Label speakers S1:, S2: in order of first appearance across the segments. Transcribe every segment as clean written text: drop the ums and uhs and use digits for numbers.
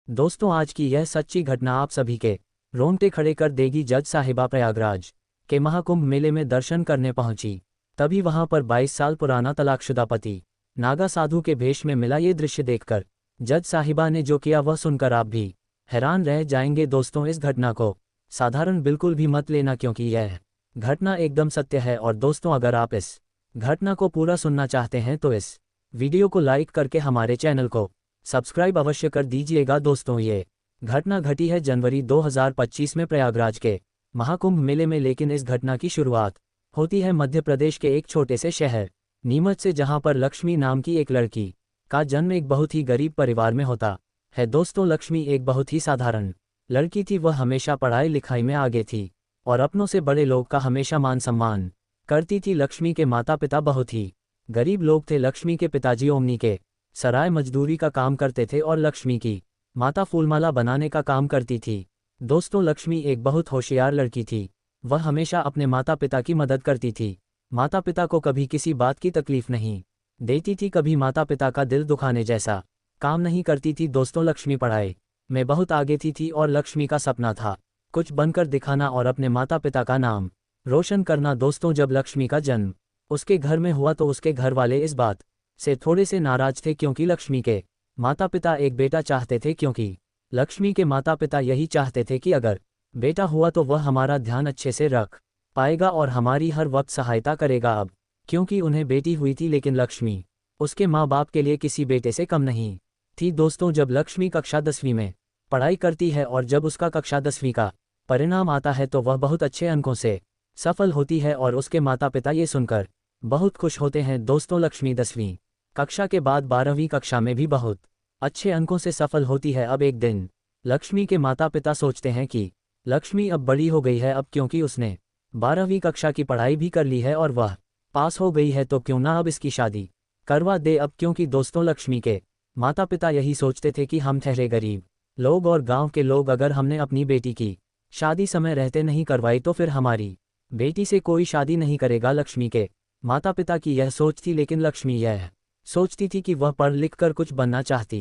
S1: दोस्तों, आज की यह सच्ची घटना आप सभी के रोंगटे खड़े कर देगी। जज साहिबा प्रयागराज के महाकुंभ मेले में दर्शन करने पहुंची, तभी वहां पर 22 साल पुराना तलाकशुदा पति नागा साधु के भेष में मिला। ये दृश्य देखकर जज साहिबा ने जो किया वह सुनकर आप भी हैरान रह जाएंगे। दोस्तों, इस घटना को साधारण बिल्कुल भी मत लेना, क्योंकि यह घटना एकदम सत्य है। और दोस्तों, अगर आप इस घटना को पूरा सुनना चाहते हैं तो इस वीडियो को लाइक करके हमारे चैनल को सब्सक्राइब अवश्य कर दीजिएगा। दोस्तों, ये घटना घटी है जनवरी 2025 में प्रयागराज के महाकुंभ मेले में। लेकिन इस घटना की शुरुआत होती है मध्य प्रदेश के एक छोटे से शहर नीमच से, जहां पर लक्ष्मी नाम की एक लड़की का जन्म एक बहुत ही गरीब परिवार में होता है। दोस्तों, लक्ष्मी एक बहुत ही साधारण लड़की थी। वह हमेशा पढ़ाई लिखाई में आगे थी और अपनों से बड़े लोग का हमेशा मान सम्मान करती थी। लक्ष्मी के माता पिता बहुत ही गरीब लोग थे। लक्ष्मी के पिताजी ओमनी के सराय मजदूरी का काम करते थे और लक्ष्मी की माता फूलमाला बनाने का काम करती थी। दोस्तों, लक्ष्मी एक बहुत होशियार लड़की थी। वह हमेशा अपने माता पिता की मदद करती थी। माता पिता को कभी किसी बात की तकलीफ नहीं देती थी, कभी माता पिता का दिल दुखाने जैसा काम नहीं करती थी। दोस्तों, लक्ष्मी पढ़ाई में बहुत आगे थी और लक्ष्मी का सपना था कुछ बनकर दिखाना और अपने माता पिता का नाम रोशन करना। दोस्तों, जब लक्ष्मी का जन्म उसके घर में हुआ तो उसके घर वाले इस बात से थोड़े से नाराज थे, क्योंकि लक्ष्मी के माता पिता एक बेटा चाहते थे। क्योंकि लक्ष्मी के माता पिता यही चाहते थे कि अगर बेटा हुआ तो वह हमारा ध्यान अच्छे से रख पाएगा और हमारी हर वक्त सहायता करेगा। अब क्योंकि उन्हें बेटी हुई थी, लेकिन लक्ष्मी उसके माँ बाप के लिए किसी बेटे से कम नहीं थी। दोस्तों, जब लक्ष्मी कक्षा 10वीं में पढ़ाई करती है और जब उसका कक्षा 10वीं का परिणाम आता है तो वह बहुत अच्छे अंकों से सफल होती है और उसके माता पिता ये सुनकर बहुत खुश होते हैं। दोस्तों, लक्ष्मी 10वीं कक्षा के बाद 12वीं कक्षा में भी बहुत अच्छे अंकों से सफल होती है। अब एक दिन लक्ष्मी के माता पिता सोचते हैं कि लक्ष्मी अब बड़ी हो गई है, अब क्योंकि उसने 12वीं कक्षा की पढ़ाई भी कर ली है और वह पास हो गई है, तो क्यों ना अब इसकी शादी करवा दे। अब क्योंकि दोस्तों, लक्ष्मी के माता पिता यही सोचते थे कि हम ठहरे गरीब लोग और गांव के लोग, अगर हमने अपनी बेटी की शादी समय रहते नहीं करवाई तो फिर हमारी बेटी से कोई शादी नहीं करेगा। लक्ष्मी के माता पिता की यह सोच थी, लेकिन लक्ष्मी यह सोचती थी कि वह पढ़ लिख कर कुछ बनना चाहती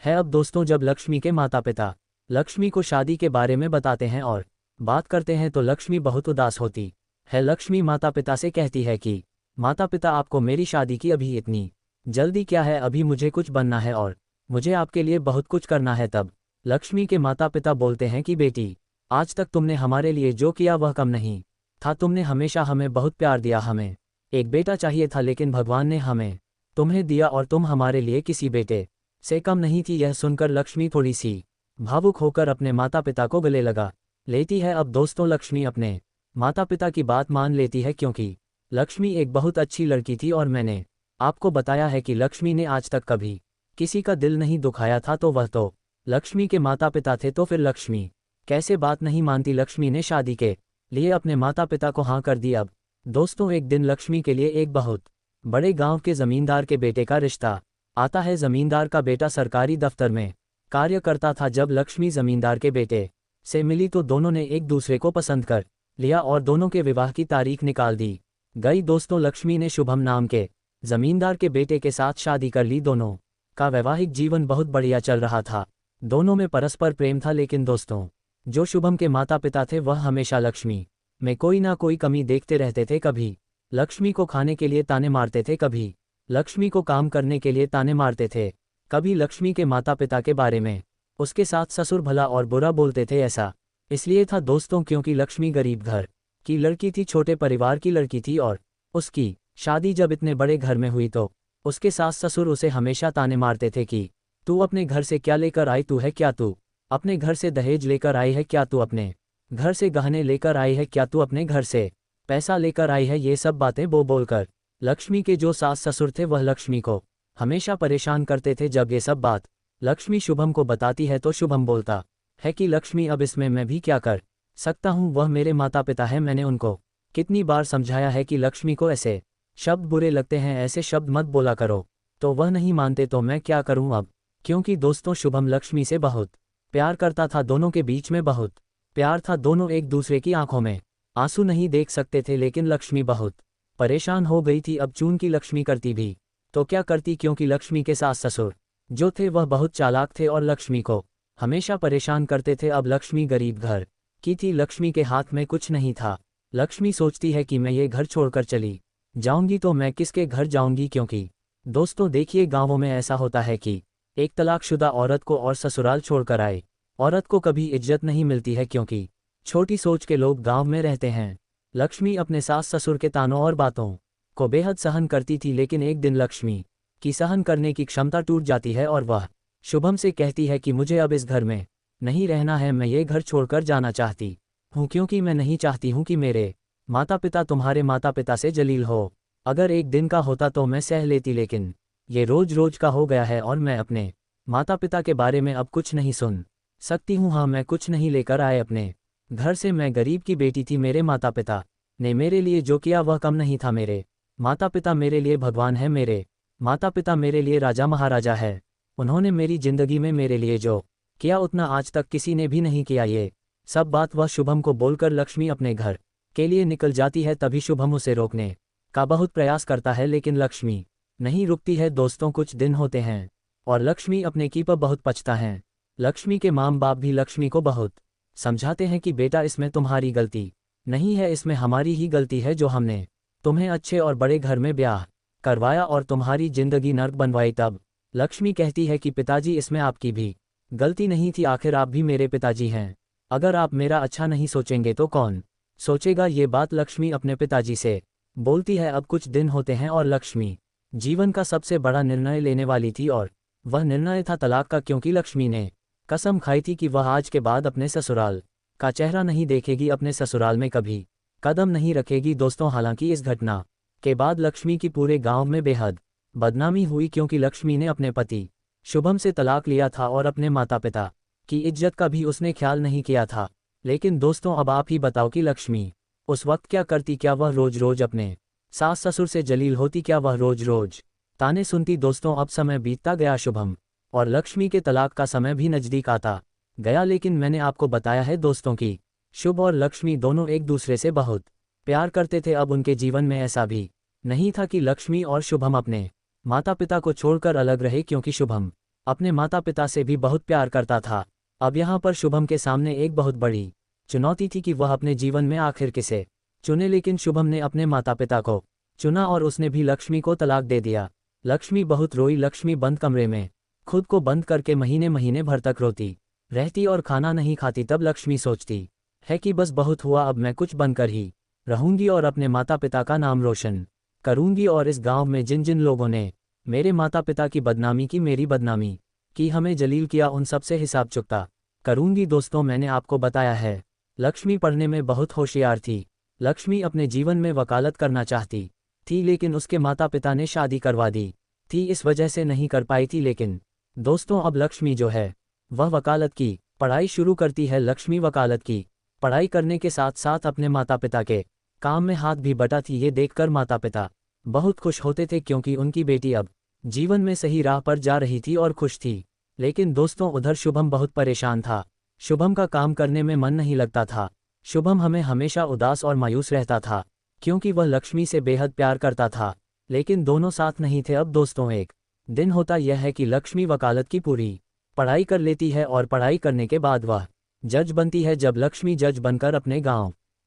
S1: है। अब दोस्तों, जब लक्ष्मी के माता पिता लक्ष्मी को शादी के बारे में बताते हैं और बात करते हैं तो लक्ष्मी बहुत उदास होती है। लक्ष्मी माता पिता से कहती है कि माता पिता, आपको मेरी शादी की अभी इतनी जल्दी क्या है, अभी मुझे कुछ बनना है और मुझे आपके लिए बहुत कुछ करना है। तब लक्ष्मी के माता पिता बोलते हैं कि बेटी, आज तक तुमने हमारे लिए जो किया वह कम नहीं था। तुमने हमेशा हमें बहुत प्यार दिया। हमें एक बेटा चाहिए था, लेकिन भगवान ने हमें तुम्हें दिया और तुम हमारे लिए किसी बेटे से कम नहीं थी। यह सुनकर लक्ष्मी थोड़ी सी भावुक होकर अपने माता पिता को गले लगा लेती है। अब दोस्तों, लक्ष्मी अपने माता पिता की बात मान लेती है, क्योंकि लक्ष्मी एक बहुत अच्छी लड़की थी और मैंने आपको बताया है कि लक्ष्मी ने आज तक कभी किसी का दिल नहीं दुखाया था। तो वह तो लक्ष्मी के माता पिता थे, तो फिर लक्ष्मी कैसे बात नहीं मानती। लक्ष्मी ने शादी के लिए अपने माता पिता को हाँ कर दी। अब दोस्तों, एक दिन लक्ष्मी के लिए एक बहुत बड़े गांव के जमींदार के बेटे का रिश्ता आता है। जमींदार का बेटा सरकारी दफ्तर में कार्य करता था। जब लक्ष्मी जमींदार के बेटे से मिली तो दोनों ने एक दूसरे को पसंद कर लिया और दोनों के विवाह की तारीख निकाल दी गई। दोस्तों, लक्ष्मी ने शुभम नाम के जमींदार के बेटे के साथ शादी कर ली। दोनों का वैवाहिक जीवन बहुत बढ़िया चल रहा था, दोनों में परस्पर प्रेम था। लेकिन दोस्तों, जो शुभम के माता पिता थे वह हमेशा लक्ष्मी में कोई ना कोई कमी देखते रहते थे। कभी लक्ष्मी को खाने के लिए ताने मारते थे, कभी लक्ष्मी को काम करने के लिए ताने मारते थे, कभी लक्ष्मी के माता पिता के बारे में उसके साथ ससुर भला और बुरा बोलते थे। ऐसा इसलिए था दोस्तों, क्योंकि लक्ष्मी गरीब घर की लड़की थी, छोटे परिवार की लड़की थी और उसकी शादी जब इतने बड़े घर में हुई तो उसके सास ससुर उसे हमेशा ताने मारते थे कि तू अपने घर से क्या लेकर आई, तू है क्या, तू अपने घर से दहेज लेकर आई है क्या, तू अपने घर से गहने लेकर आई है क्या, तू अपने घर से पैसा लेकर आई है। ये सब बातें बोलकर लक्ष्मी के जो सास ससुर थे वह लक्ष्मी को हमेशा परेशान करते थे। जब ये सब बात लक्ष्मी शुभम को बताती है तो शुभम बोलता है कि लक्ष्मी, अब इसमें मैं भी क्या कर सकता हूँ, वह मेरे माता पिता हैं। मैंने उनको कितनी बार समझाया है कि लक्ष्मी को ऐसे शब्द बुरे लगते हैं, ऐसे शब्द मत बोला करो, तो वह नहीं मानते, तो मैं क्या करूँ अब। क्योंकि दोस्तों, शुभम लक्ष्मी से बहुत प्यार करता था, दोनों के बीच में बहुत प्यार था, दोनों एक दूसरे की आंखों में आंसू नहीं देख सकते थे। लेकिन लक्ष्मी बहुत परेशान हो गई थी। अब चूंकि लक्ष्मी करती भी तो क्या करती, क्योंकि लक्ष्मी के सास ससुर जो थे वह बहुत चालाक थे और लक्ष्मी को हमेशा परेशान करते थे। अब लक्ष्मी गरीब घर की थी, लक्ष्मी के हाथ में कुछ नहीं था। लक्ष्मी सोचती है कि मैं ये घर छोड़कर चली जाऊंगी तो मैं किसके घर जाऊंगी, क्योंकि दोस्तों देखिए गांवों में ऐसा होता है कि एक तलाकशुदा औरत को और ससुराल छोड़कर आए औरत को कभी इज्जत नहीं मिलती है, क्योंकि छोटी सोच के लोग गांव में रहते हैं। लक्ष्मी अपने सास ससुर के तानों और बातों को बेहद सहन करती थी, लेकिन एक दिन लक्ष्मी की सहन करने की क्षमता टूट जाती है और वह शुभम से कहती है कि मुझे अब इस घर में नहीं रहना है, मैं ये घर छोड़कर जाना चाहती हूँ, क्योंकि मैं नहीं चाहती हूँ कि मेरे माता पिता तुम्हारे माता पिता से जलील हो। अगर एक दिन का होता तो मैं सह लेती, लेकिन ये रोज रोज का हो गया है और मैं अपने माता पिता के बारे में अब कुछ नहीं सुन सकती हूँ। हाँ, मैं कुछ नहीं लेकर आए अपने घर से, मैं गरीब की बेटी थी। मेरे माता पिता ने मेरे लिए जो किया वह कम नहीं था। मेरे माता पिता मेरे लिए भगवान है, मेरे माता पिता मेरे लिए राजा महाराजा है। उन्होंने मेरी जिंदगी में मेरे लिए जो किया उतना आज तक किसी ने भी नहीं किया। ये सब बात वह शुभम को बोलकर लक्ष्मी अपने घर के लिए निकल जाती है। तभी शुभम उसे रोकने का बहुत प्रयास करता है, लेकिन लक्ष्मी नहीं रुकती है। दोस्तों कुछ दिन होते हैं और लक्ष्मी अपने की पर बहुत पछता है। लक्ष्मी के माँ बाप भी लक्ष्मी को बहुत समझाते हैं कि बेटा इसमें तुम्हारी गलती नहीं है, इसमें हमारी ही गलती है जो हमने तुम्हें अच्छे और बड़े घर में ब्याह करवाया और तुम्हारी जिंदगी नर्क बनवाई। तब लक्ष्मी कहती है कि पिताजी इसमें आपकी भी गलती नहीं थी, आखिर आप भी मेरे पिताजी हैं। अगर आप मेरा अच्छा नहीं सोचेंगे तो कौन सोचेगा। ये बात लक्ष्मी अपने पिताजी से बोलती है। अब कुछ दिन होते हैं और लक्ष्मी जीवन का सबसे बड़ा निर्णय लेने वाली थी और वह निर्णय था तलाक का, क्योंकि लक्ष्मी ने कसम खाई थी कि वह आज के बाद अपने ससुराल का चेहरा नहीं देखेगी, अपने ससुराल में कभी कदम नहीं रखेगी। दोस्तों हालांकि इस घटना के बाद लक्ष्मी की पूरे गांव में बेहद बदनामी हुई, क्योंकि लक्ष्मी ने अपने पति शुभम से तलाक लिया था और अपने माता पिता की इज्जत का भी उसने ख्याल नहीं किया था। लेकिन दोस्तों अब आप ही बताओ कि लक्ष्मी उस वक्त क्या करती। क्या वह रोज रोज अपने सास ससुर से जलील होती? क्या वह रोज रोज ताने सुनती? दोस्तों अब समय बीतता गया, शुभम और लक्ष्मी के तलाक का समय भी नजदीक आता गया। लेकिन मैंने आपको बताया है दोस्तों कि शुभ और लक्ष्मी दोनों एक दूसरे से बहुत प्यार करते थे। अब उनके जीवन में ऐसा भी नहीं था कि लक्ष्मी और शुभम अपने माता पिता को छोड़कर अलग रहे, क्योंकि शुभम अपने माता पिता से भी बहुत प्यार करता था। अब यहाँ पर शुभम के सामने एक बहुत बड़ी चुनौती थी कि वह अपने जीवन में आखिर किसे चुने। लेकिन शुभम ने अपने माता पिता को चुना और उसने भी लक्ष्मी को तलाक दे दिया। लक्ष्मी बहुत रोई। लक्ष्मी बंद कमरे में खुद को बंद करके महीने महीने भर तक रोती रहती और खाना नहीं खाती। तब लक्ष्मी सोचती है कि बस बहुत हुआ, अब मैं कुछ बनकर ही रहूंगी और अपने माता पिता का नाम रोशन करूंगी और इस गांव में जिन जिन लोगों ने मेरे माता पिता की बदनामी की, मेरी बदनामी की, हमें जलील किया, उन सब से हिसाब चुकता करूंगी। दोस्तों मैंने आपको बताया है लक्ष्मी पढ़ने में बहुत होशियार थी। लक्ष्मी अपने जीवन में वकालत करना चाहती थी, लेकिन उसके माता पिता ने शादी करवा दी थी, इस वजह से नहीं कर पाई थी। लेकिन दोस्तों अब लक्ष्मी जो है वह वकालत की पढ़ाई शुरू करती है। लक्ष्मी वकालत की पढ़ाई करने के साथ साथ अपने माता पिता के काम में हाथ भी बटा थी। ये देखकर माता पिता बहुत खुश होते थे, क्योंकि उनकी बेटी अब जीवन में सही राह पर जा रही थी और खुश थी। लेकिन दोस्तों उधर शुभम बहुत परेशान था। शुभम का काम करने में मन नहीं लगता था। शुभम हमें हमेशा उदास और मायूस रहता था, क्योंकि वह लक्ष्मी से बेहद प्यार करता था, लेकिन दोनों साथ नहीं थे। अब दोस्तों एक दिन होता यह है कि लक्ष्मी वकालत की पूरी पढ़ाई कर लेती है और पढ़ाई करने के बाद वह जज बनती है। जब लक्ष्मी जज बनकर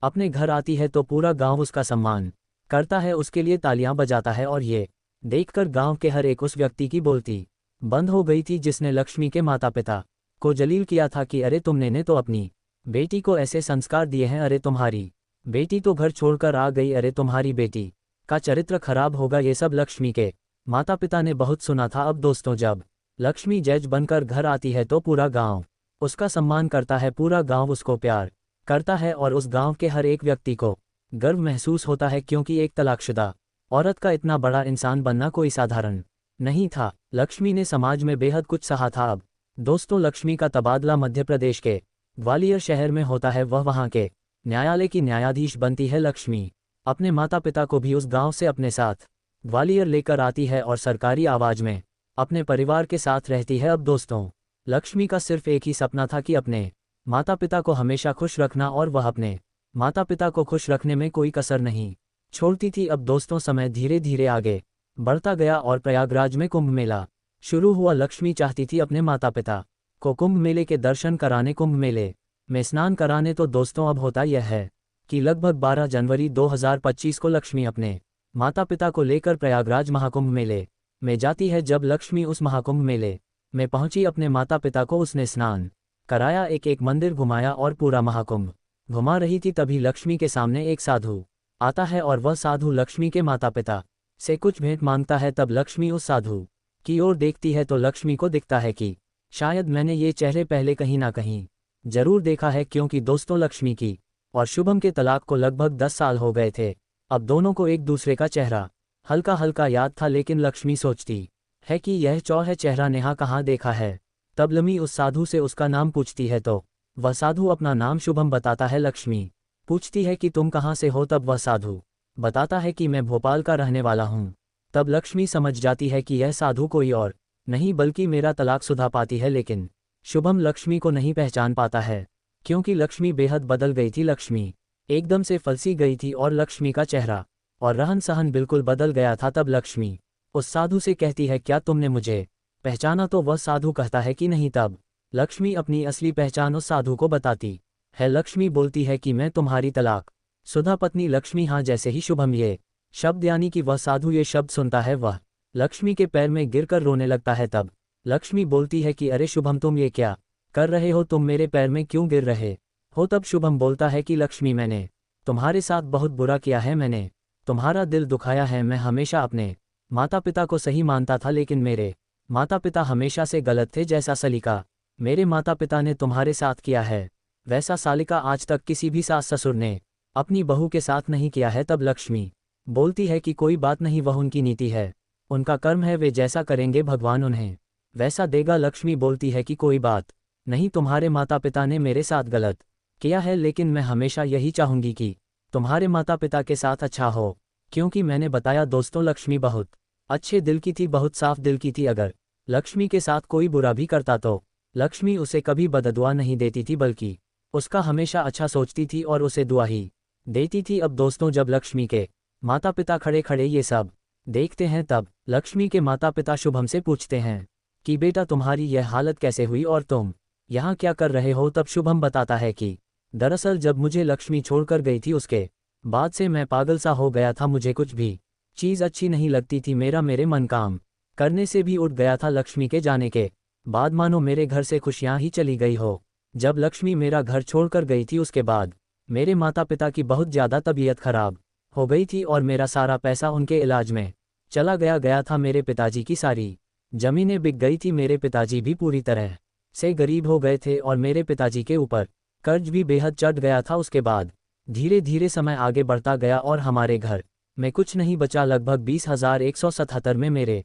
S1: अपने घर आती है तो पूरा गांव उसका सम्मान करता है, उसके लिए तालियां बजाता है और ये देखकर गांव के हर एक उस व्यक्ति की बोलती बंद हो गई थी जिसने लक्ष्मी के माता पिता को जलील किया था कि अरे तुमने ने तो अपनी बेटी को ऐसे संस्कार दिए हैं, अरे तुम्हारी बेटी तो घर छोड़कर आ गई, अरे तुम्हारी बेटी का चरित्र खराब होगा। ये सब लक्ष्मी के माता पिता ने बहुत सुना था। अब दोस्तों जब लक्ष्मी जज बनकर घर आती है तो पूरा गांव उसका सम्मान करता है, पूरा गांव उसको प्यार करता है और उस गांव के हर एक व्यक्ति को गर्व महसूस होता है, क्योंकि एक तलाकशुदा औरत का इतना बड़ा इंसान बनना कोई साधारण नहीं था। लक्ष्मी ने समाज में बेहद कुछ सहा था। अब दोस्तों लक्ष्मी का तबादला मध्य प्रदेश के ग्वालियर शहर में होता है। वह वहां के न्यायालय की न्यायाधीश बनती है। लक्ष्मी अपने माता पिता को भी उस गांव से अपने साथ ग्वालियर लेकर आती है और सरकारी आवाज में अपने परिवार के साथ रहती है। अब दोस्तों लक्ष्मी का सिर्फ एक ही सपना था कि अपने माता पिता को हमेशा खुश रखना, और वह अपने माता पिता को खुश रखने में कोई कसर नहीं छोड़ती थी। अब दोस्तों समय धीरे धीरे आगे बढ़ता गया और प्रयागराज में कुंभ मेला शुरू हुआ। लक्ष्मी चाहती थी अपने माता पिता को कुंभ मेले के दर्शन कराने कुंभ मेले में स्नान कराने। तो दोस्तों अब होता यह है कि लगभग 12 जनवरी 2025 को लक्ष्मी अपने माता पिता को लेकर प्रयागराज महाकुंभ मेले में जाती है। जब लक्ष्मी उस महाकुंभ मेले में पहुंची, अपने माता पिता को उसने स्नान कराया, एक एक मंदिर घुमाया और पूरा महाकुंभ घुमा रही थी। तभी लक्ष्मी के सामने एक साधु आता है और वह साधु लक्ष्मी के माता पिता से कुछ भेंट मांगता है। तब लक्ष्मी उस साधु की ओर देखती है तो लक्ष्मी को दिखता है कि शायद मैंने ये चेहरे पहले कहीं ना कहीं जरूर देखा है, क्योंकि दोस्तों लक्ष्मी की और शुभम के तलाक को लगभग 10 साल हो गए थे। अब दोनों को एक दूसरे का चेहरा हल्का हल्का याद था, लेकिन लक्ष्मी सोचती है कि यह चौर चेहरा नेहा कहाँ देखा है। तब लक्ष्मी उस साधु से उसका नाम पूछती है तो वह साधु अपना नाम शुभम बताता है। लक्ष्मी पूछती है कि तुम कहाँ से हो, तब वह साधु बताता है कि मैं भोपाल का रहने वाला हूँ। तब लक्ष्मी समझ जाती है कि यह साधु कोई और नहीं बल्कि मेरा तलाकशुदा पाती है, लेकिन शुभम लक्ष्मी को नहीं पहचान पाता है, क्योंकि लक्ष्मी बेहद बदल गई थी। लक्ष्मी एकदम से फंसी गई थी और लक्ष्मी का चेहरा और रहन सहन बिल्कुल बदल गया था। तब लक्ष्मी उस साधु से कहती है, क्या तुमने मुझे पहचाना? तो वह साधु कहता है कि नहीं। तब लक्ष्मी अपनी असली पहचान उस साधु को बताती है। लक्ष्मी बोलती है कि मैं तुम्हारी तलाकशुदा पत्नी लक्ष्मी। हाँ, जैसे ही शुभम ये शब्द यानी कि वह साधु ये शब्द सुनता है, वह लक्ष्मी के पैर में गिरकर रोने लगता है। तब लक्ष्मी बोलती है कि अरे शुभम, तुम ये क्या कर रहे हो, तुम मेरे पैर में क्यों गिर रहे हो? तब शुभम बोलता है कि लक्ष्मी, मैंने तुम्हारे साथ बहुत बुरा किया है, मैंने तुम्हारा दिल दुखाया है। मैं हमेशा अपने माता पिता को सही मानता था, लेकिन मेरे माता पिता हमेशा से गलत थे। जैसा सलीका मेरे माता पिता ने तुम्हारे साथ किया है, वैसा सालिका आज तक किसी भी सास ससुर ने अपनी बहू के साथ नहीं किया है। तब लक्ष्मी बोलती है कि कोई बात नहीं, वह उनकी नीति है, उनका कर्म है, वे जैसा करेंगे भगवान उन्हें वैसा देगा। लक्ष्मी बोलती है कि कोई बात नहीं, तुम्हारे माता पिता ने मेरे साथ गलत किया है, लेकिन मैं हमेशा यही चाहूंगी कि तुम्हारे माता पिता के साथ अच्छा हो, क्योंकि मैंने बताया दोस्तों लक्ष्मी बहुत अच्छे दिल की थी, बहुत साफ दिल की थी। अगर लक्ष्मी के साथ कोई बुरा भी करता तो लक्ष्मी उसे कभी बददुआ नहीं देती थी, बल्कि उसका हमेशा अच्छा सोचती थी और उसे दुआ ही देती थी। अब दोस्तों जब लक्ष्मी के माता पिता खड़े खड़े ये सब देखते हैं, तब लक्ष्मी के माता पिता शुभम से पूछते हैं कि बेटा तुम्हारी यह हालत कैसे हुई और तुम यहाँ क्या कर रहे हो? तब शुभम बताता है कि दरअसल जब मुझे लक्ष्मी छोड़कर गई थी, उसके बाद से मैं पागल सा हो गया था, मुझे कुछ भी चीज़ अच्छी नहीं लगती थी, मेरे मन काम करने से भी उठ गया था। लक्ष्मी के जाने के बाद मानो मेरे घर से खुशियाँ ही चली गई हो। जब लक्ष्मी मेरा घर छोड़कर गई थी, उसके बाद मेरे माता पिता की बहुत ज़्यादा तबीयत खराब हो गई थी और मेरा सारा पैसा उनके इलाज में चला गया था। मेरे पिताजी की सारी जमीनें बिक गई थी, मेरे पिताजी भी पूरी तरह से गरीब हो गए थे और मेरे पिताजी के ऊपर कर्ज भी बेहद चढ़ गया था। उसके बाद धीरे धीरे समय आगे बढ़ता गया और हमारे घर में कुछ नहीं बचा। लगभग 20,177 में मेरे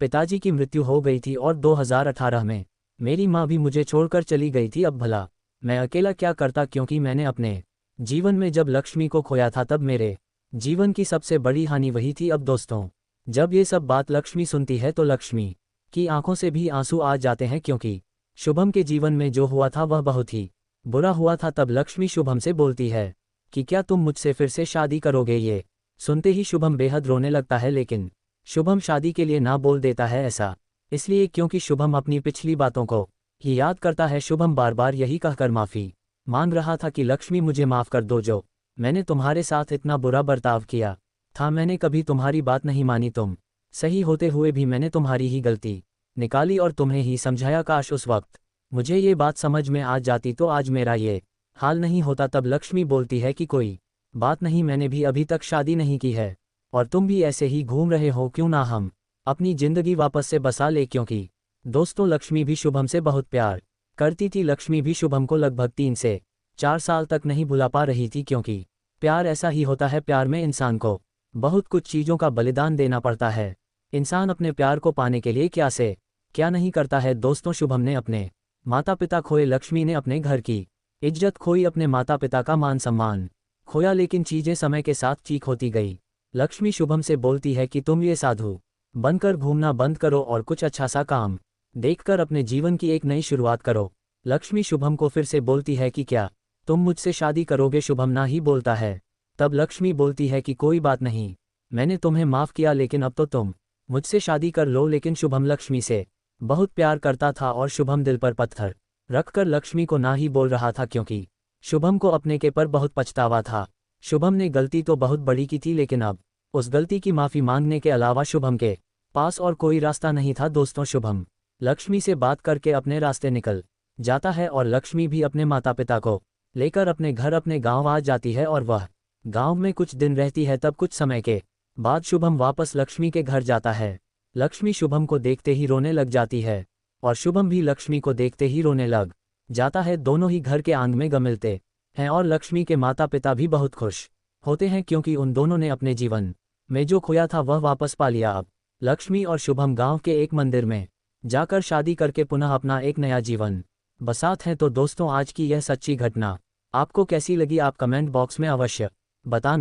S1: पिताजी की मृत्यु हो गई थी और 2018 में मेरी माँ भी मुझे छोड़कर चली गई थी। अब भला मैं अकेला क्या करता, क्योंकि मैंने अपने जीवन में जब लक्ष्मी को खोया था, तब मेरे जीवन की सबसे बड़ी हानि वही थी। अब दोस्तों जब ये सब बात लक्ष्मी सुनती है तो लक्ष्मी की आंखों से भी आंसू आ जाते हैं, क्योंकि शुभम के जीवन में जो हुआ था वह बहुत ही बुरा हुआ था। तब लक्ष्मी शुभम से बोलती है कि क्या तुम मुझसे फिर से शादी करोगे? ये सुनते ही शुभम बेहद रोने लगता है, लेकिन शुभम शादी के लिए ना बोल देता है। ऐसा इसलिए क्योंकि शुभम अपनी पिछली बातों को ही याद करता है। शुभम बार बार यही कहकर माफ़ी मांग रहा था कि लक्ष्मी मुझे माफ़ कर दो, जो मैंने तुम्हारे साथ इतना बुरा बर्ताव किया था, मैंने कभी तुम्हारी बात नहीं मानी, तुम सही होते हुए भी मैंने तुम्हारी ही गलती निकाली और तुम्हें ही समझाया। काश उस वक्त मुझे ये बात समझ में आ जाती तो आज मेरा ये हाल नहीं होता। तब लक्ष्मी बोलती है कि कोई बात नहीं, मैंने भी अभी तक शादी नहीं की है और तुम भी ऐसे ही घूम रहे हो, क्यों ना हम अपनी जिंदगी वापस से बसा ले। क्योंकि दोस्तों लक्ष्मी भी शुभम से बहुत प्यार करती थी। लक्ष्मी भी शुभम को लगभग 3 से 4 साल तक नहीं भुला पा रही थी, क्योंकि प्यार ऐसा ही होता है, प्यार में इंसान को बहुत कुछ चीज़ों का बलिदान देना पड़ता है। इंसान अपने प्यार को पाने के लिए क्या से क्या नहीं करता है। दोस्तों शुभम ने अपने माता पिता खोए, लक्ष्मी ने अपने घर की इज्जत खोई, अपने माता पिता का मान सम्मान खोया, लेकिन चीज़ें समय के साथ ठीक होती गई। लक्ष्मी शुभम से बोलती है कि तुम ये साधु बनकर घूमना बंद करो और कुछ अच्छा सा काम देखकर अपने जीवन की एक नई शुरुआत करो। लक्ष्मी शुभम को फिर से बोलती है कि क्या तुम मुझसे शादी करोगे? शुभम ना ही बोलता है। तब लक्ष्मी बोलती है कि कोई बात नहीं, मैंने तुम्हें माफ़ किया, लेकिन अब तो तुम मुझसे शादी कर लो। लेकिन शुभम लक्ष्मी से बहुत प्यार करता था और शुभम दिल पर पत्थर रखकर लक्ष्मी को ना ही बोल रहा था, क्योंकि शुभम को अपने के पर बहुत पछतावा था। शुभम ने गलती तो बहुत बड़ी की थी, लेकिन अब उस गलती की माफ़ी मांगने के अलावा शुभम के पास और कोई रास्ता नहीं था। दोस्तों, शुभम लक्ष्मी से बात करके अपने रास्ते निकल जाता है और लक्ष्मी भी अपने माता पिता को लेकर अपने घर अपने गांव आ जाती है और वह गांव में कुछ दिन रहती है। तब कुछ समय के बाद शुभम वापस लक्ष्मी के घर जाता है। लक्ष्मी शुभम को देखते ही रोने लग जाती है और शुभम भी लक्ष्मी को देखते ही रोने लग जाता है। दोनों ही घर के आंगन में मिलते हैं और लक्ष्मी के माता पिता भी बहुत खुश होते हैं, क्योंकि उन दोनों ने अपने जीवन में जो खोया था वह वापस पा लिया। अब लक्ष्मी और शुभम गांव के एक मंदिर में जाकर शादी करके पुनः अपना एक नया जीवन बसात हैं। तो दोस्तों, आज की यह सच्ची घटना आपको कैसी लगी, आप कमेंट बॉक्स में अवश्य बताना।